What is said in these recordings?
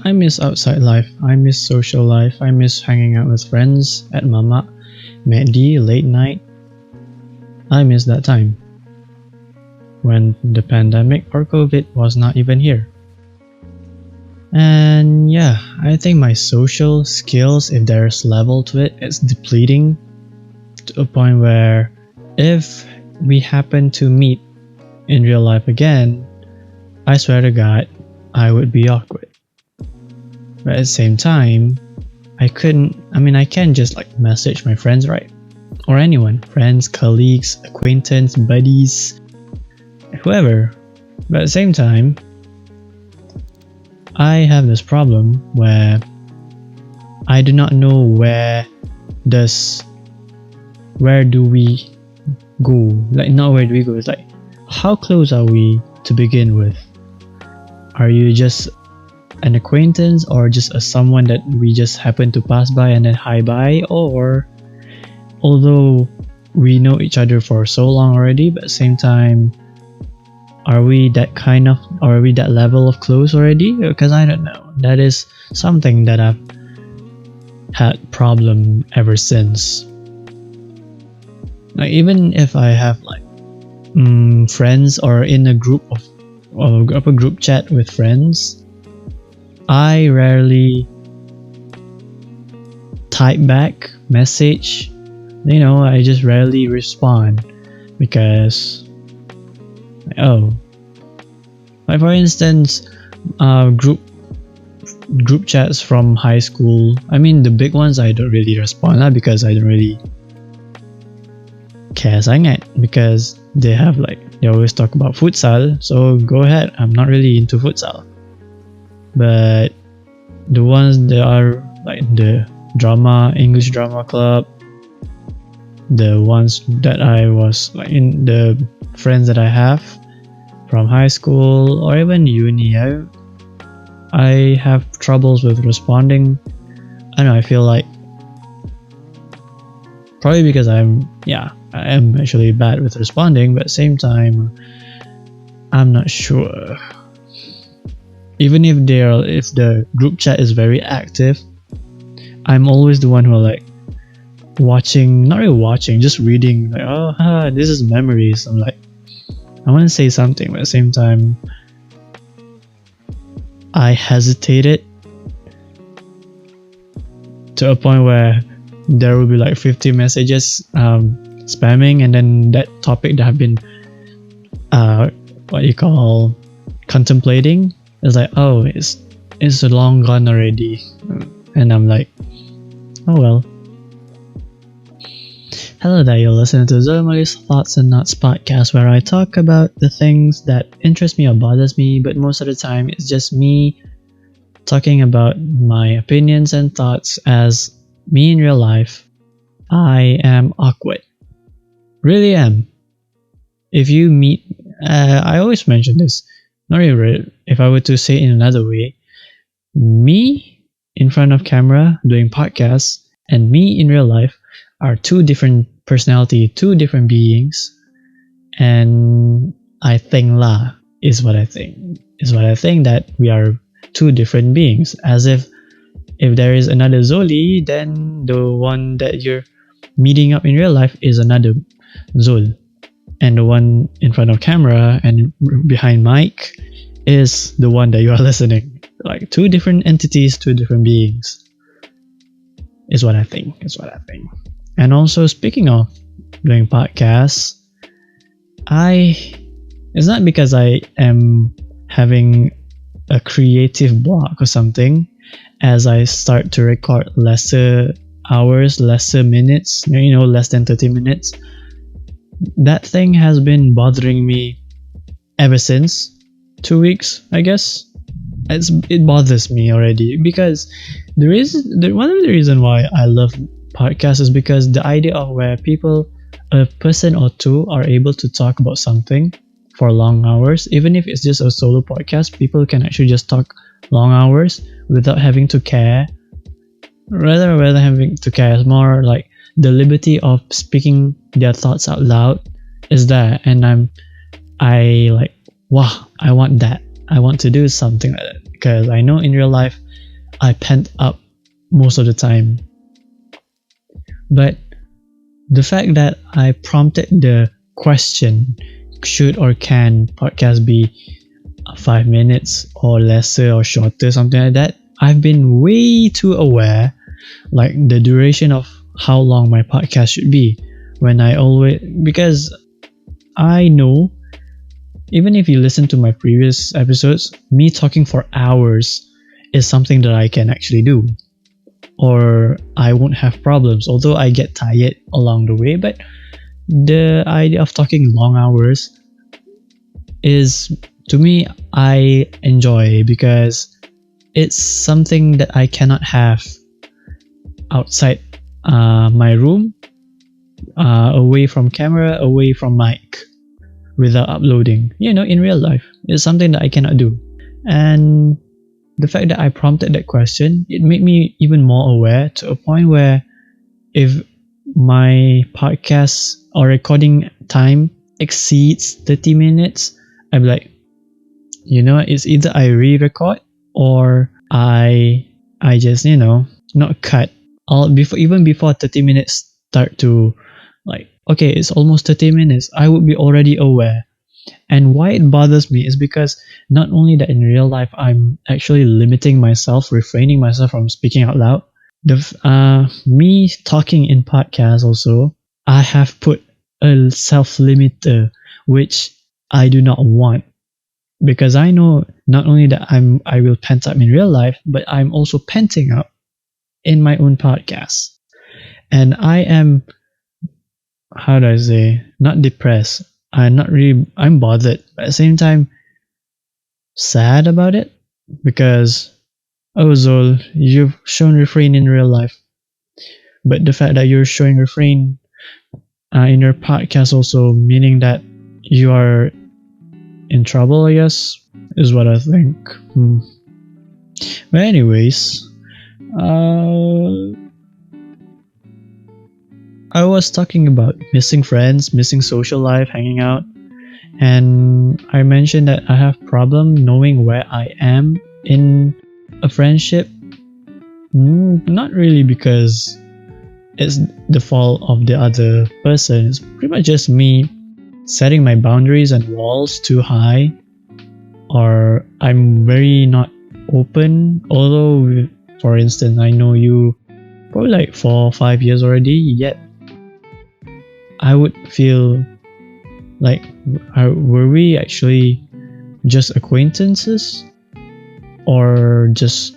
I miss outside life. I miss social life. I miss hanging out with friends at Mama, McD, late night. I miss that time when the pandemic or COVID was not even here. And yeah, I think my social skills, if there's level to it, it's depleting to a point where if we happen to meet in real life again, I swear to God, I would be awkward. But at the same time, I can't just like message my friends, right? Or anyone, friends, colleagues, acquaintance, buddies, whoever. But at the same time, I have this problem where I do not know where do we go? Like, not where do we go, it's like, how close are we to begin with? Are you just an acquaintance or just someone that we just happen to pass by and then hi bye? Or although we know each other for so long already, but at the same time, are we that level of close already? Because I don't know. That is something that I've had problem ever since. Like, even if I have like friends or in a group chat with friends, I rarely type back, message. I just rarely respond because, like for instance, group chats from high school. I mean, the big ones I don't really respond, not because I don't really care sangat, because they always talk about futsal, so go ahead, I'm not really into futsal. But the ones that are like the English drama club, the ones that I was like in the friends that I have from high school or even uni, I have troubles with responding. I don't know, I feel like probably because I am actually bad with responding, but at the same time, I'm not sure. Even if the group chat is very active, I'm always the one who are like not really watching, just reading, like, this is memories. I'm like, I want to say something, but at the same time, I hesitated to a point where there will be like 50 messages spamming, and then that topic that I've been contemplating is like, it's long gone already, and I'm like, oh well. Hello there, you're listening to Zomali's Thoughts and Nuts podcast, where I talk about the things that interest me or bothers me, but most of the time it's just me talking about my opinions and thoughts as me in real life. I am awkward. Really am. If you meet, I always mention this, not really, if I were to say it in another way, me in front of camera doing podcasts and me in real life are two different personality, two different beings, and I think is what I think that we are two different beings, as if there is another Zoli, then the one that you're meeting up in real life is another Zol, and the one in front of camera and behind mic is the one that you are listening. Like two different entities, two different beings is what I think. And also, speaking of doing podcasts, it's not because I am having a creative block or something. As I start to record lesser hours, lesser minutes, less than 30 minutes, that thing has been bothering me ever since 2 weeks, I guess. It bothers me already, because one of the reasons why I love podcasts is because the idea of where a person or two are able to talk about something for long hours, even if it's just a solo podcast, people can actually just talk long hours without having to care. Rather than having to care, it's more like the liberty of speaking their thoughts out loud is there, and I want that. I want to do something like that, because I know in real life I pent up most of the time. But the fact that I prompted the question, should or can podcast be 5 minutes or lesser or shorter, something like that, I've been way too aware, like the duration of how long my podcast should be. Because I know, even if you listen to my previous episodes, me talking for hours is something that I can actually do, or I won't have problems, although I get tired along the way. But the idea of talking long hours is, to me, I enjoy, because it's something that I cannot have outside my room, away from camera, away from mic, without uploading. In real life, it's something that I cannot do. And the fact that I prompted that question, it made me even more aware, to a point where if my podcast or recording time exceeds 30 minutes, I'm like, it's either I re-record or I just not cut. Even before 30 minutes start to, like, okay, it's almost 30 minutes, I would be already aware. And why it bothers me is because not only that in real life I'm actually limiting myself, refraining myself from speaking out loud. Me talking in podcasts also, I have put a self limiter, which I do not want, because I know not only that I will pent up in real life, but I'm also penting up in my own podcast. And I am, how do I say, not depressed. I'm bothered, but at the same time sad about it, because, oh Zol, you've shown refrain in real life, but the fact that you're showing refrain in your podcast also, meaning that you are in trouble, I guess, is what I think. But anyways, I was talking about missing friends, missing social life, hanging out, and I mentioned that I have problem knowing where I am in a friendship. Not really because it's the fault of the other person. It's pretty much just me setting my boundaries and walls too high, or I'm very not open. Although, for instance, I know you probably like 4 or 5 years already, yet I would feel like, were we actually just acquaintances, or just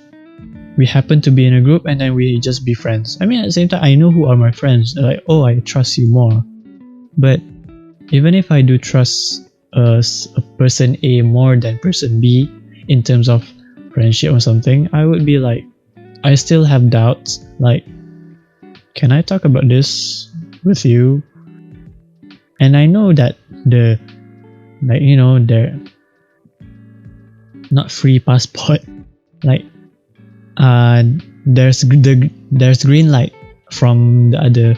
we happen to be in a group and then we just be friends? I mean, at the same time, I know who are my friends. They're like, oh, I trust you more. But even if I do trust a person A more than person B in terms of friendship or something, I would be like, I still have doubts. Like, can I talk about this with you? And I know that they're not free passport. Like, there's green light from the other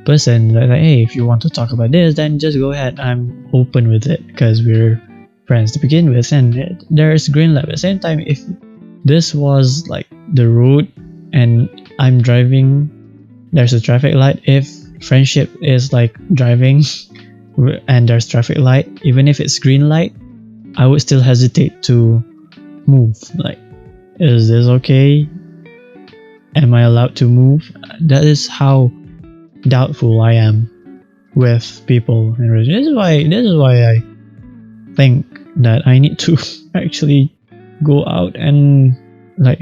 person. Like, hey, if you want to talk about this, then just go ahead. I'm open with it because we're friends to begin with, and there's green light. At the same time, if this was like the road and I'm driving, there's a traffic light. If friendship is like driving and there's traffic light, even if it's green light, I would still hesitate to move. Like, is this okay? Am I allowed to move? That is how doubtful I am with people in religion. This is why I think that I need to actually go out and, like,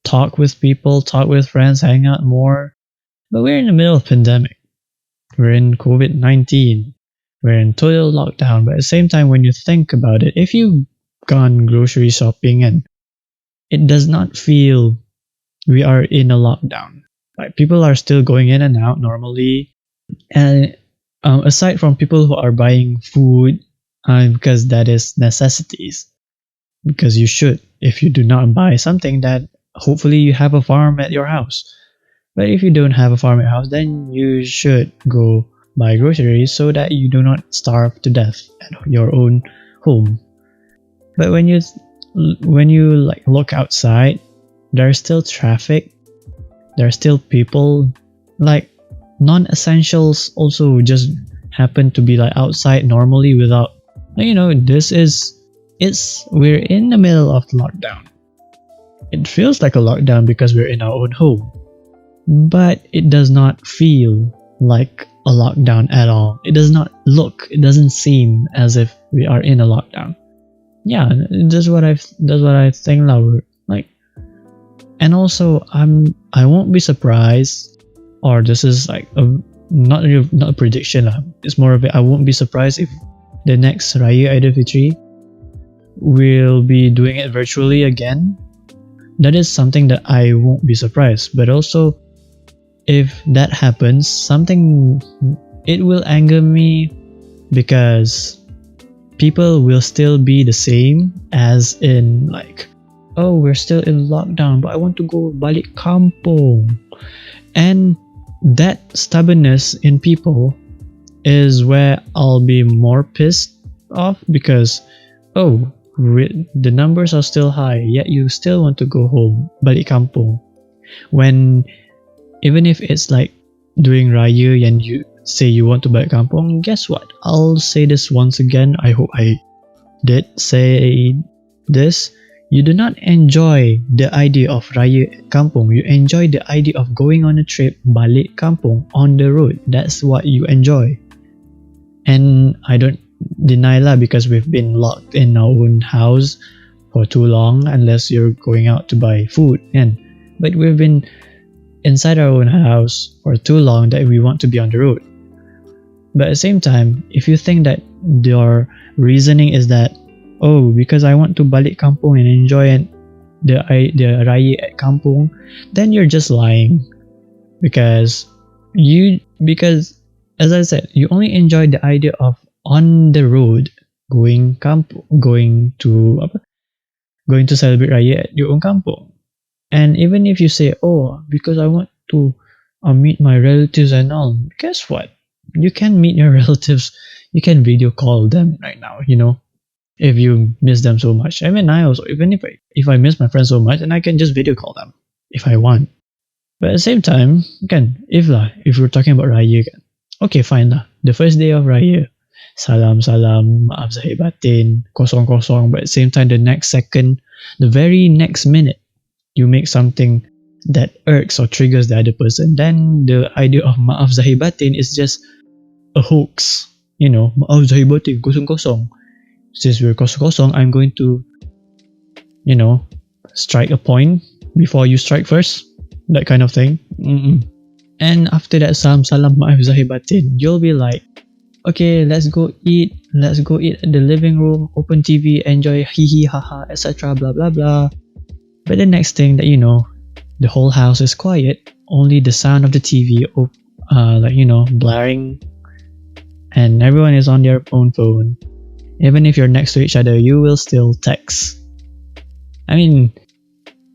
talk with people, talk with friends, hang out more. But we're in the middle of pandemic. We're in COVID-19. We're in total lockdown. But at the same time, when you think about it, if you've gone grocery shopping, and it does not feel we are in a lockdown. Like, people are still going in and out normally. And aside from people who are buying food, because that is necessities, because you should. If you do not buy something, that hopefully you have a farm at your house. But if you don't have a farm at your house, then you should go buy groceries so that you do not starve to death at your own home. But when you when you like look outside, there's still traffic, there's still people, like non-essentials also just happen to be like outside normally without, this is, we're in the middle of lockdown. It feels like a lockdown because we're in our own home, but it does not feel like a lockdown at all. It doesn't seem as if we are in a lockdown. Yeah, that's what I think now. Like, and also I won't be surprised, or this is like not a prediction lah. It's more of I won't be surprised if the next Raya Idul Fitri will be doing it virtually again. That is something that I won't be surprised. But also, if that happens, it will anger me, because people will still be the same, as in like, oh, we're still in lockdown, but I want to go balik kampung. And that stubbornness in people is where I'll be more pissed off, because, oh, the numbers are still high, yet you still want to go home, balik kampung. When, even if it's like during Raya and you say you want to balik kampung, guess what? I'll say this once again. I hope I did say this. You do not enjoy the idea of Raya at kampung. You enjoy the idea of going on a trip balik kampung on the road. That's what you enjoy. And I don't deny lah, because we've been locked in our own house for too long, unless you're going out to buy food. But we've been inside our own house for too long that we want to be on the road. But at the same time, if you think that your reasoning is that, oh, because I want to balik kampung and enjoy the Raya at kampung, then you're just lying. Because as I said, you only enjoy the idea of on the road going to celebrate Raya at your own kampung. And even if you say, oh, because I want to meet my relatives and all, guess what? You can meet your relatives. You can video call them right now, if you miss them so much. I mean, I also, even if I miss my friends so much, then I can just video call them if I want. But at the same time, again, if we're talking about Raya again, okay, fine lah. The first day of Raya, salam, maaf zahir batin, kosong. But at the same time, the very next minute, you make something that irks or triggers the other person, then the idea of maaf zahir batin is just a hoax. Maaf zahir batin, kosong. Since we're kosong, I'm going to, strike a point before you strike first. That kind of thing. And after that salam maaf zahir batin, you'll be like, okay, let's go eat at the living room, open TV, enjoy hee haha, etc. blah blah blah. But the next thing that you know, the whole house is quiet, only the sound of the TV blaring, and everyone is on their own phone. Even if you're next to each other, you will still text. I mean,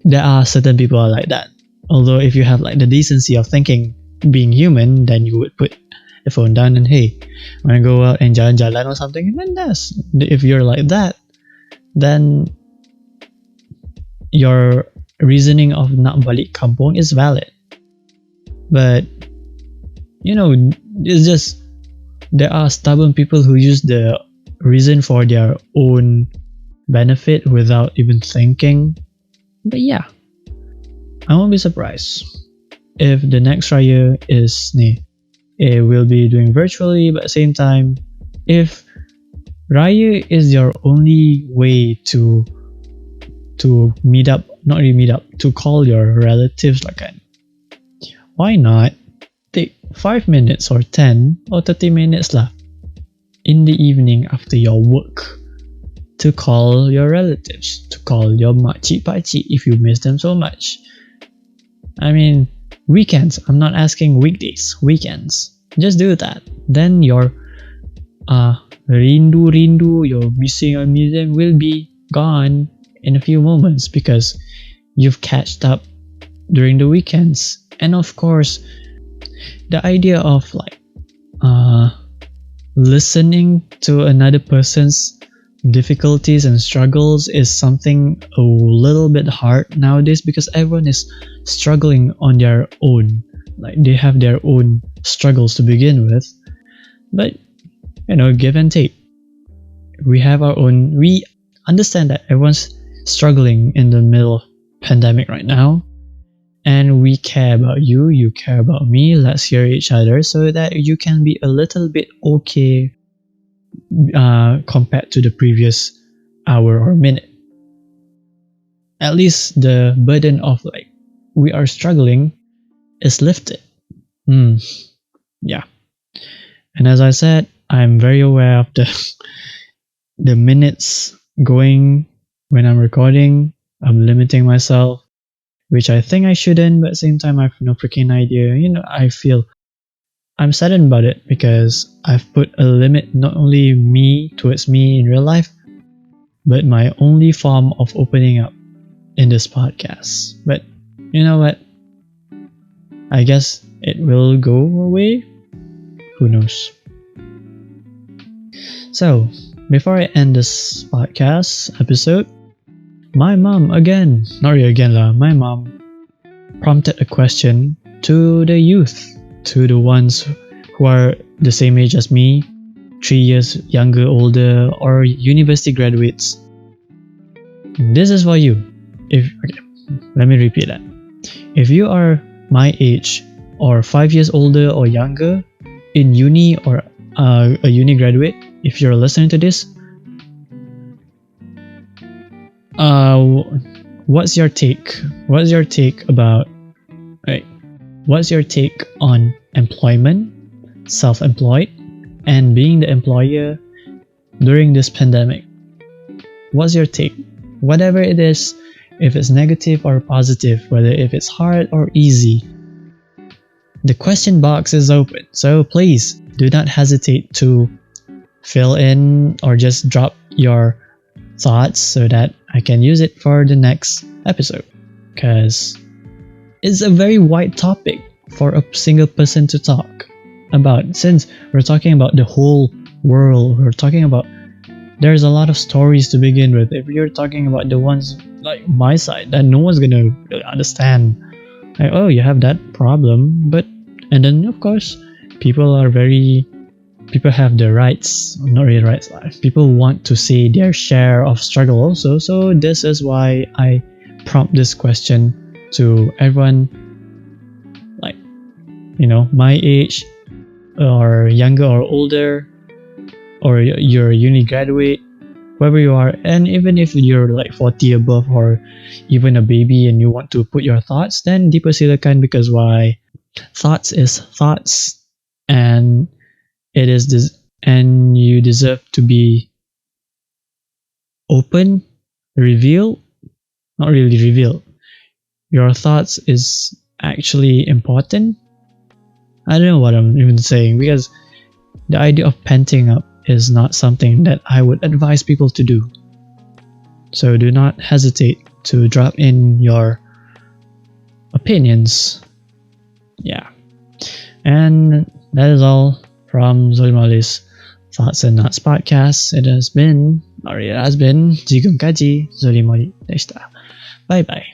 there are certain people are like that. Although if you have like the decency of thinking, being human, then you would put the phone down and, hey, wanna go out and jalan-jalan or something? And then if you're like that, then your reasoning of nak balik kampung is valid. But it's just, there are stubborn people who use the reason for their own benefit without even thinking. But yeah, I won't be surprised if the next Raya it will be doing virtually. But at the same time, if Raya is your only way to meet up, not really meet up, to call your relatives, why not take 5 minutes or 10 or 30 minutes lah in the evening after your work to call your relatives, to call your makcik pakcik if you miss them so much. I mean, weekends. I'm not asking weekdays. Weekends. Just do that. Then your rindu, your missing them will be gone in a few moments, because you've catched up during the weekends. And of course, the idea of listening to another person's difficulties and struggles is something a little bit hard nowadays because everyone is struggling on their own. Like they have their own struggles to begin with, but give and take. We have our own. We understand that everyone's struggling in the middle of pandemic right now, and we care about you. You care about me. Let's hear each other so that you can be a little bit okay compared to the previous hour or minute. At least the burden of like we are struggling is lifted. Yeah. And as I said, I'm very aware of the minutes going when I'm recording. I'm limiting myself, which I think I shouldn't, but at the same time I have no freaking idea. I feel I'm saddened about it because I've put a limit not only towards me in real life, but my only form of opening up in this podcast. But you know what? I guess it will go away. Who knows? So, before I end this podcast episode, my mom my mom prompted a question to the youth, to the ones who are the same age as me, 3 years younger, older, or university graduates. This is for you. Let me repeat that. If you are my age or 5 years older or younger in uni or a uni graduate, if you're listening to this, what's your take? What's your take about What's your take on employment, self-employed, and being the employer during this pandemic? What's your take? Whatever it is, if it's negative or positive, whether if it's hard or easy, the question box is open. So please do not hesitate to fill in or just drop your thoughts so that I can use it for the next episode. Because it's a very wide topic for a single person to talk about. Since we're talking about the whole world, there's a lot of stories to begin with. If you're talking about the ones like my side, then no one's gonna really understand. Like, oh, you have that problem, and then of course, people have their rights, not really rights. People want to say their share of struggle also. So this is why I prompt this question to everyone, my age or younger or older, or you're a uni graduate, wherever you are, and even if you're like 40 above or even a baby and you want to put your thoughts, then dipersilakan, because why? Thoughts is thoughts, and it is this, and you deserve to be open, not really reveal. Your thoughts is actually important. I don't know what I'm even saying, because the idea of panting up is not something that I would advise people to do. So do not hesitate to drop in your opinions. Yeah. And that is all from Zolimali's Thoughts and Nuts podcast. It has been Jigong Kaji Zolimali Deshita. Bye bye.